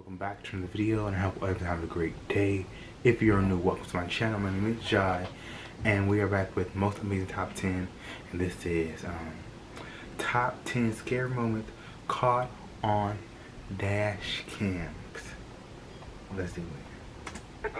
Welcome back to the video, and I hope everyone have a great day. If you're new, welcome to my channel. My name is Jai, and we are back with Most Amazing Top 10, and this is Top 10 Scary Moments Caught on Dash Cams. Let's do it.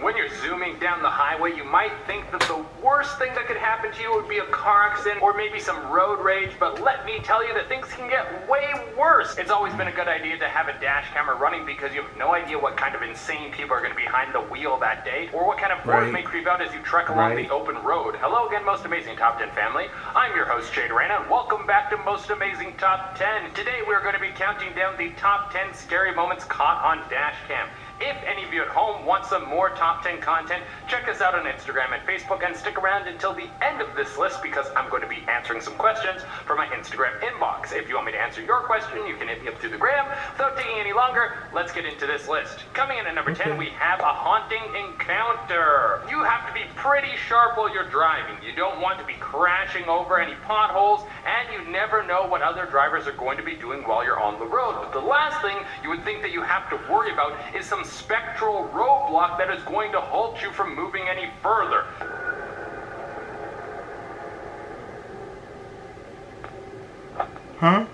When you're zooming down the highway, you might think that the worst thing that could happen to you would be a car accident or maybe some road rage, but let me tell you that things can get way worse. It's always been a good idea to have a dash camera running because you have no idea what kind of insane people are going to be behind the wheel that day, or what kind of boars may creep out as you trek along the open road. Hello again, Most Amazing Top 10 family. I'm your host, Jay Durana, and welcome back to Most Amazing Top 10. Today we're going to be counting down the top 10 scary moments caught on dash cam. If any of you at home want some more top 10 content, check us out on Instagram and Facebook, and stick around until the end of this list because I'm going to be answering some questions from my Instagram inbox. If you want me to answer your question, you can hit me up through the gram. Without taking any longer, let's get into this list. Coming in at number 10, we have a haunting encounter. You have to be pretty sharp while you're driving. You don't want to be crashing over any potholes, and you never know what other drivers are going to be doing while you're on the road. But the last thing you would think that you have to worry about is some spectral roadblock that is going to halt you from moving any further. Huh?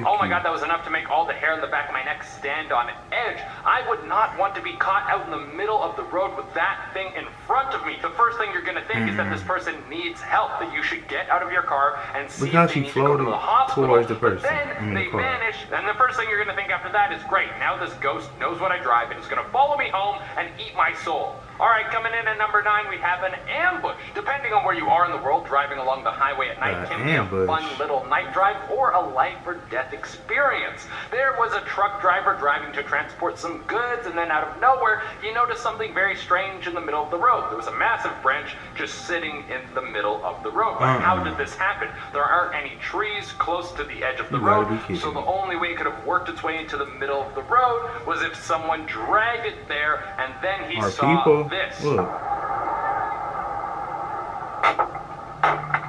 Oh my god, that was enough to make all the hair on the back of my neck stand on edge. I would not want to be caught out in the middle of the road with that thing in front of me. The first thing you're going to think is that this person needs help, that you should get out of your car and see if they need to go to the hospital. Towards the person. But then they vanish, and the first thing you're going to think after that is, great, now this ghost knows what I drive and is going to follow me home and eat my soul. Alright, coming in at number 9, we have an ambush. Depending on where you are in the world, driving along the highway at night can be a fun little night drive or a life or death experience. There was a truck driver driving to transport some goods, and then out of nowhere, he noticed something very strange in the middle of the road. There was a massive branch just sitting in the middle of the road. But how did this happen? There aren't any trees close to the edge of the road, so the only way it could have worked its way into the middle of the road was if someone dragged it there, and then he saw this. Look.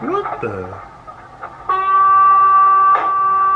What the?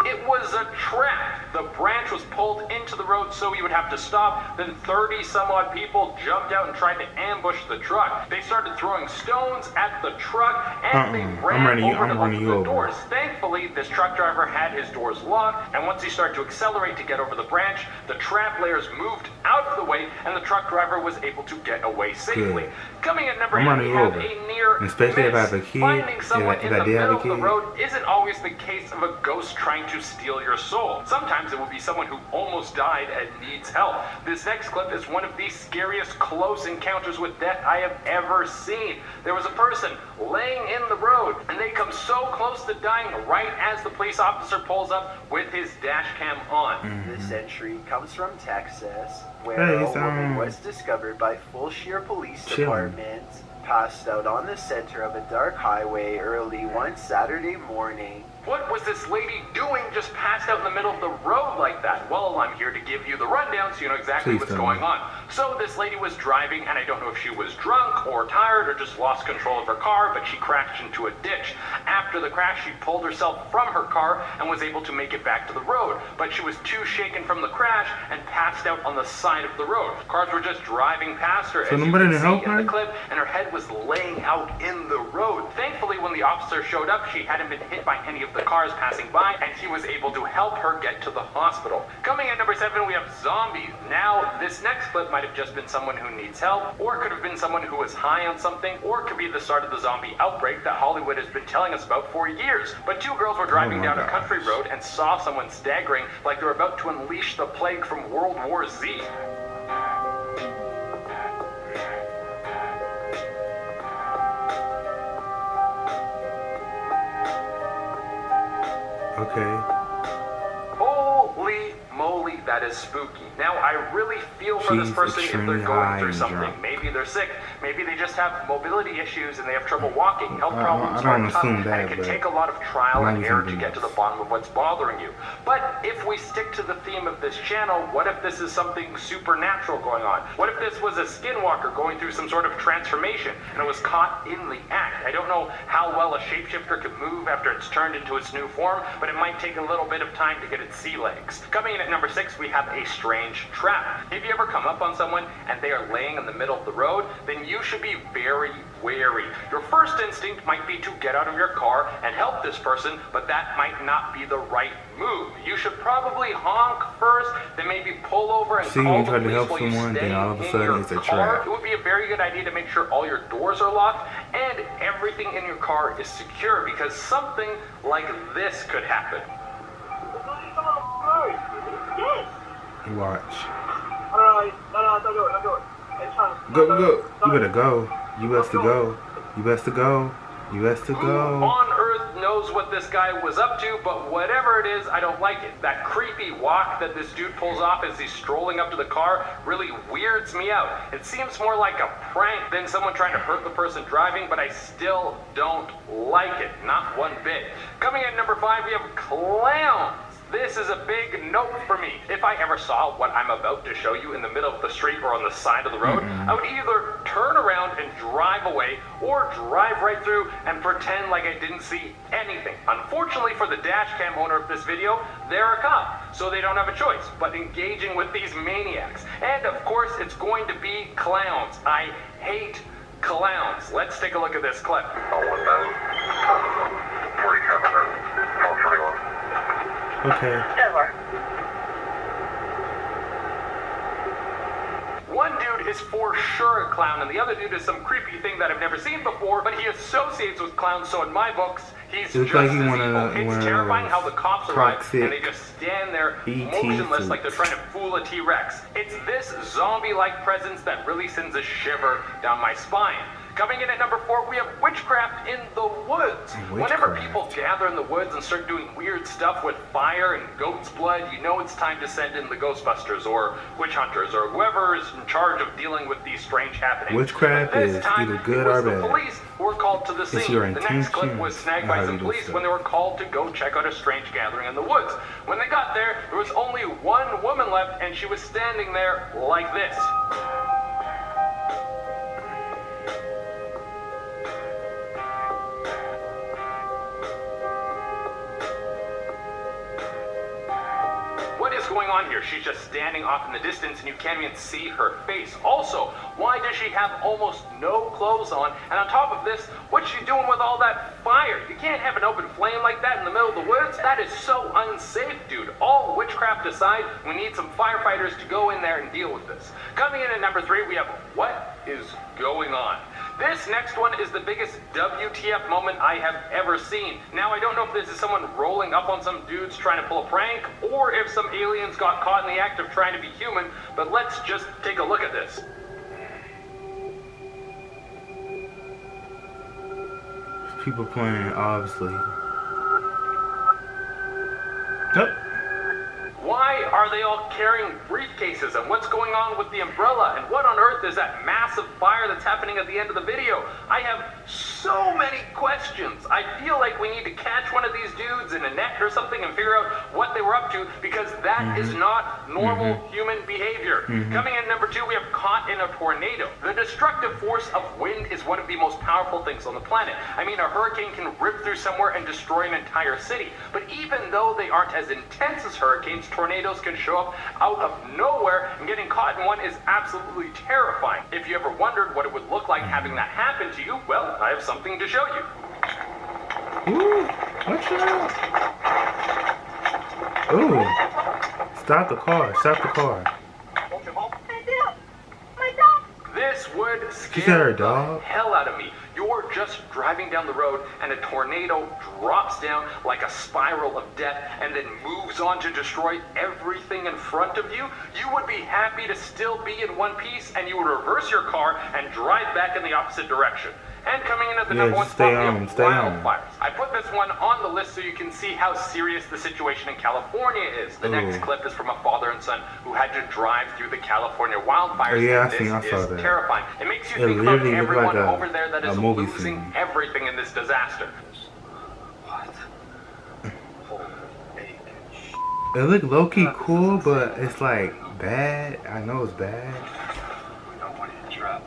It was a trap. The branch was pulled into the road, so he would have to stop. Then 30 some odd people jumped out and tried to ambush the truck. They started throwing stones at the truck, and they ran over the doors. Thankfully, this truck driver had his doors locked, and once he started to accelerate to get over the branch, the trap layers moved out of the way, and the truck driver was able to get away safely. Coming at number 8, we have a near miss. Finding someone in the middle of the road isn't always the case of a ghost trying to steal your soul. Sometimes it will be someone who almost died and needs help. This next clip is one of the scariest close encounters with death I have ever seen. There was a person laying in the road, and they come so close to dying right as the police officer pulls up with his dash cam on. This entry comes from Texas, where a woman was discovered by Fulshire Police Department passed out on the center of a dark highway early one Saturday morning. What was this lady doing just passed out in the middle of the road like that? Well, I'm here to give you the rundown so you know exactly what's going on. So this lady was driving, and I don't know if she was drunk or tired or just lost control of her car, but she crashed into a ditch. After the crash, she pulled herself from her car and was able to make it back to the road, but she was too shaken from the crash and passed out on the side of the road. Cars were just driving past her, as you can see in the clip, and her head was laying out in the road. Thankfully, when the officer showed up, she hadn't been hit by any of the cars passing by, and he was able to help her get to the hospital. Coming at number 7, we have zombies. Now, this next clip might have just been someone who needs help, or could have been someone who was high on something, or it could be the start of the zombie outbreak that Hollywood has been telling us about for years. But 2 girls were driving down a country road and saw someone staggering like they were about to unleash the plague from World War Z. Okay. Holy moly, that is spooky. Now, I really feel for this person if they're going through something. Maybe they're sick. Maybe they just have mobility issues and they have trouble walking. Health problems are tough, and it can take a lot of trial and error to get to the bottom of what's bothering you. But if we stick to the theme of this channel, what if this is something supernatural going on? What if this was a skinwalker going through some sort of transformation and it was caught in the act? I don't know how well a shapeshifter can move after it's turned into its new form, but it might take a little bit of time to get its sea legs. Coming in at number 6, we have a strange trap. If you ever come up on someone and they are laying in the middle of the road, then you should be very wary. Your first instinct might be to get out of your car and help this person, but that might not be the right move. You should probably honk first, then maybe pull over and call the police while you stay in your car. It would be a very good idea to make sure all your doors are locked and everything in your car is secure, because something like this could happen. Watch. No, don't do it. Go. You better go. You best to go. You best to go. You best to go. Who on earth knows what this guy was up to, but whatever it is, I don't like it. That creepy walk that this dude pulls off as he's strolling up to the car really weirds me out. It seems more like a prank than someone trying to hurt the person driving, but I still don't like it. Not one bit. Coming at number 5, we have clowns. This is a big note for me. If I ever saw what I'm about to show you in the middle of the street or on the side of the road, I would either turn around and drive away or drive right through and pretend like I didn't see anything. Unfortunately for the Dashcam owner of this video, they're a cop, so they don't have a choice but engaging with these maniacs. And of course, it's going to be clowns. I hate clowns. Let's take a look at this clip. Okay. One dude is for sure a clown, and the other dude is some creepy thing that I've never seen before, but he associates with clowns, so in my books, he's just as evil. It's terrifying how the cops arrive, and they just stand there motionless like they're trying to fool a T-Rex. It's this zombie-like presence that really sends a shiver down my spine. Coming in at number 4, we have witchcraft in the woods. Whenever people gather in the woods and start doing weird stuff with fire and goat's blood, you know it's time to send in the Ghostbusters or witch hunters or whoever is in charge of dealing with these strange happenings. Witchcraft is either good or bad. The police were called to the scene. The next clip was snagged by some police when they were called to go check out a strange gathering in the woods. When they got there, there was only one woman left, and she was standing there like this. Going on here? She's just standing off in the distance and you can't even see her face. Also, why does she have almost no clothes on? And on top of this, what's she doing with all that fire? You can't have an open flame like that in the middle of the woods. That is so unsafe, dude. All witchcraft aside, we need some firefighters to go in there and deal with this. Coming in at number 3, we have what is going on? This next one is the biggest WTF moment I have ever seen. Now, I don't know if this is someone rolling up on some dudes trying to pull a prank, or if some aliens got caught in the act of trying to be human, but let's just take a look at this. People playing, obviously. Yep. Why are they all carrying briefcases, and what's going on with the umbrella, and what on earth is that massive fire that's happening at the end of the video? I have so many questions. I feel like we need to catch one of these dudes in a net or something and figure out what they were up to, because that is not normal human behavior. Coming in number 2, we have caught in a tornado. The destructive force of wind is one of the most powerful things on the planet. I mean, a hurricane can rip through somewhere and destroy an entire city. But even though they aren't as intense as hurricanes, tornadoes can show up out of nowhere, and getting caught in one is absolutely terrifying. If you ever wondered what it would look like having that happen to you, well, I have something to show you. Ooh, watch out. Ooh, stop the car, stop the car. This would scare the hell out of me. You're just driving down the road and a tornado drops down like a spiral of death and then moves on to destroy everything in front of you. You would be happy to still be in one piece, and you would reverse your car and drive back in the opposite direction. And coming in at the number 1 spot, we have wildfires. I put this one on the list so you can see how serious the situation in California is. The next clip is from a father and son who had to drive through the California wildfires. Yeah, and I saw that. Terrifying. It makes you think about everyone over there that is losing scene. everything in this disaster. It looked low-key cool, but it's like bad. I know it's bad. We don't want you to trap.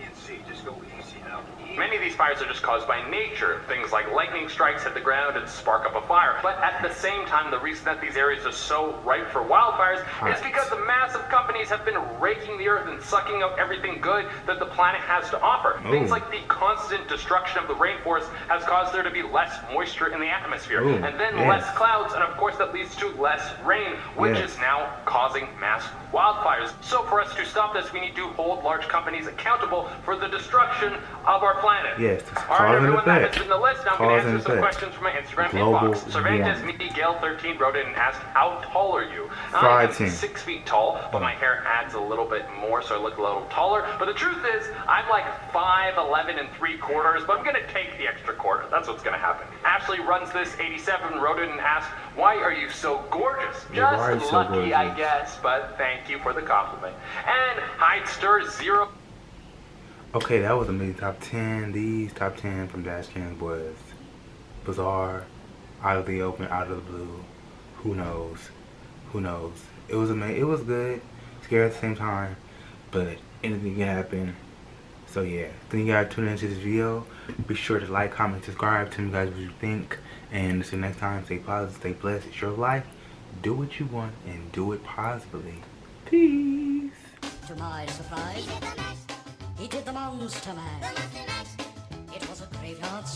Can't see. Just go easy now. Many of these fires are just caused by nature. Things like lightning strikes hit the ground and spark up a fire. But at the same time, the reason that these areas are so ripe for wildfires is because the massive companies have been raking the earth and sucking out everything good that the planet has to offer. Things like the constant destruction of the rainforest has caused there to be less moisture in the atmosphere. And then less clouds, and of course that leads to less rain, which is now causing mass wildfires. So for us to stop this, we need to hold large companies accountable for the destruction of our planet. Yes, Alright everyone, that has been the list. Now I'm going to answer some questions from my Instagram inbox. Cervantes Miguel13 wrote in and asked, how tall are you? I am 6 feet tall, but my hair adds a little bit more, so I look a little taller. But the truth is, I'm like 5'11 3/4, but I'm going to take the extra quarter. That's what's going to happen. Ashley runs this 87 wrote in and asked, why are you so gorgeous? Just lucky, I guess, but thank you for the compliment. And Hidester0. Okay, that was amazing. Top 10. These top 10 from Dashcam was bizarre, out of the open, out of the blue. Who knows? Who knows? It was amazing. It was good, scary at the same time, but anything can happen. So yeah, thank you guys for tuning into this video. Be sure to like, comment, subscribe. Tell me guys what you think. And until next time, stay positive, stay blessed. It's your life. Do what you want and do it positively. Peace. To my surprise, he did the monster mash. It was a graveyard